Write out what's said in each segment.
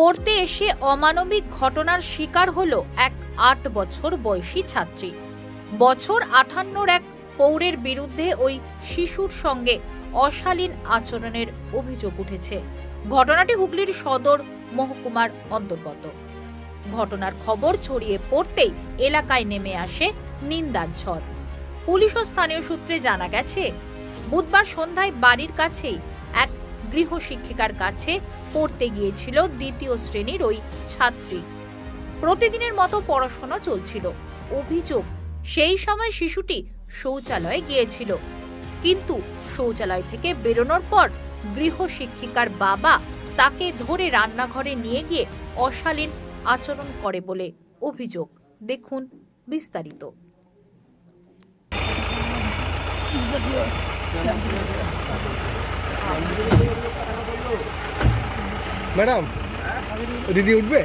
পড়তে এসে অমানবিক ঘটনার শিকার হলো এক ৮ বছর বয়সী ছাত্রী। বছর ৫৮-র এক পৌরের বিরুদ্ধে ওই শিশুর সঙ্গে অশালীন আচরণের অভিযোগ উঠেছে। ঘটনাটি হুগলির সদর মহকুমার অন্তর্গত। ঘটনার খবর ছড়িয়ে পড়তেই এলাকায় নেমে আসে নিন্দার ঝড়। পুলিশ ও স্থানীয় সূত্রে জানা গেছে, বুধবার সন্ধ্যায় বাড়ির কাছেই এক গৃহশিক্ষিকার কাছে পড়তে গিয়েছিল দ্বিতীয় শ্রেণীর ওই ছাত্রী। প্রতিদিনের মতো পড়াশোনা চলছিল। অভিযোগ, সেই সময় শিশুটি শৌচালয়ে গিয়েছিল, কিন্তু শৌচালয় থেকে বেরোনোর পর গৃহশিক্ষিকার বাবা তাকে ধরে রান্নাঘরে নিয়ে গিয়ে অশালীন আচরণ করে বলে অভিযোগ। দেখুন বিস্তারিত। ম্যাডাম, দিদি উঠবে?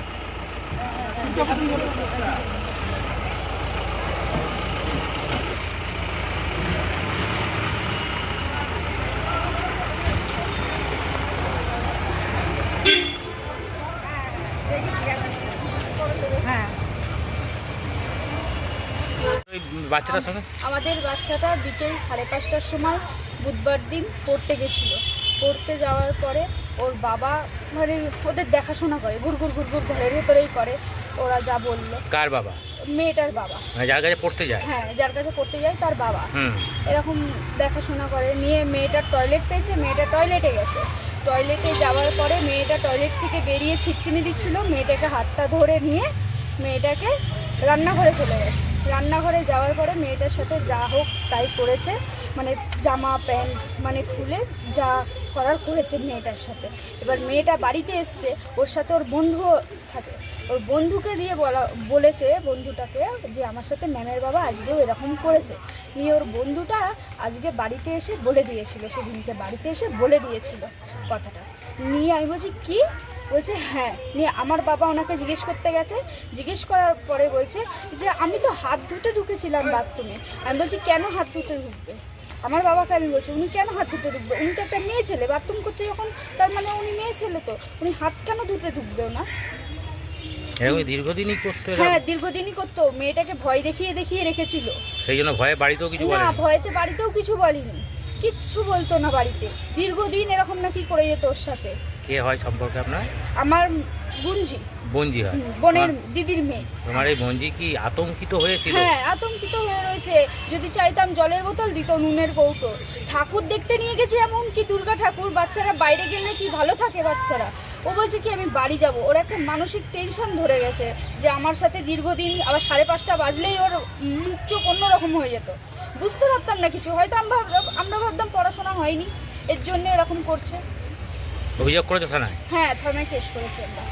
বাচ্চাটার সঙ্গে আমাদের বাচ্চাটা বিকেল 5:30টার সময় বুধবার দিন পড়তে গেছিল। পড়তে যাওয়ার পরে ওর বাবা মানে ওদের দেখাশোনা করে, ঘুরঘুর ঘরের ভেতরেই করে। ওরা যা বললো। কার বাবা? মেয়েটার বাবা। মানে যার কাছে পড়তে যায়? হ্যাঁ, যার কাছে পড়তে যায় তার বাবা। এরকম দেখাশোনা করে নিয়ে মেয়েটার টয়লেট পেয়েছে, মেয়েটা টয়লেটে গেছে। টয়লেটে যাওয়ার পরে মেয়েটা টয়লেট থেকে বেরিয়ে ছিটকিনি দিচ্ছিল। মেয়েটাকে হাতটা ধরে নিয়ে মেয়েটাকে রান্নাঘরে চলে গেছে। রান্নাঘরে যাওয়ার পরে মেয়েটার সাথে যা হোক তাই করেছে, মানে জামা প্যান্ট মানে খুলে যা করার করেছে মেয়েটার সাথে। এবার মেয়েটা বাড়িতে এসছে, ওর সাথে ওর বন্ধু থাকে। ওর বন্ধুকে দিয়ে বলেছে বন্ধুটাকে যে আমার সাথে ম্যামের বাবা আজকেও এরকম করেছে। নিয়ে ওর বন্ধুটা আজকে বাড়িতে এসে বলে দিয়েছিল, সেদিনকে বাড়িতে এসে বলে দিয়েছিল কথাটা। নিয়ে আমি বলছি কি? বলছে হ্যাঁ। নিয়ে আমার বাবা ওনাকে জিজ্ঞেস করতে গেছে। জিজ্ঞেস করার পরে বলছে যে আমি তো হাত ধুতে ঢুকেছিলাম বাথরুমে। আমি বলছি কেন হাত ধুতে ঢুকবে? আমার বাবাকে আমি বলছি উনি কেন হাত ধুতে ঢুকবে? উনি তো একটা মেয়ে ছেলে, বাথরুম করছে যখন, তার মানে উনি মেয়ে ছেলে, তো উনি হাত কেন ধুতে ঢুকবেও না? দীর্ঘদিনই করতো? হ্যাঁ, দীর্ঘদিনই করতো। মেয়েটাকে ভয় দেখিয়ে রেখেছিল। সেই জন্য ভয়ে বাড়িতেও কিছু বলেনি? না, ভয়েতে বাড়িতেও কিছু বলেনি, কিচ্ছু বলতো না বাড়িতে। দীর্ঘদিন এরকম নাকি করে যেত ওর সাথে। কে হয় সম্পর্কে আপনার? আমার গুঞ্জি। বঞ্জি হয়? বোনের দিদির মেয়ে। তোমার এই বঞ্জি কি আতঙ্কিত হয়েছিল? হ্যাঁ, আতঙ্কিত হয়ে রয়েছে। যদি চাইতাম জলের বোতল দিত, নুনের কৌটো। ঠাকুর দেখতে নিয়ে গেছে, এমন কি দুর্গা ঠাকুর। বাচ্চারা বাইরে গেলে কি ভালো থাকে বাচ্চারা। ও বলছে কি আমি বাড়ি যাব। ওর একটা মানসিক টেনশন ধরে গেছে যে আমার সাথে দীর্ঘদিন, আবার 5:30 বাজলেই ওর মুখ চোখ অন্যরকম হয়ে যেত। বুঝতে পারতাম না কিছু, হয়তো আমরা ভাবতাম পড়াশোনা হয়নি, এর জন্য এরকম করছে। অভিযোগ করেছো থানায়? হ্যাঁ, থানায় কেস করেছি আমরা।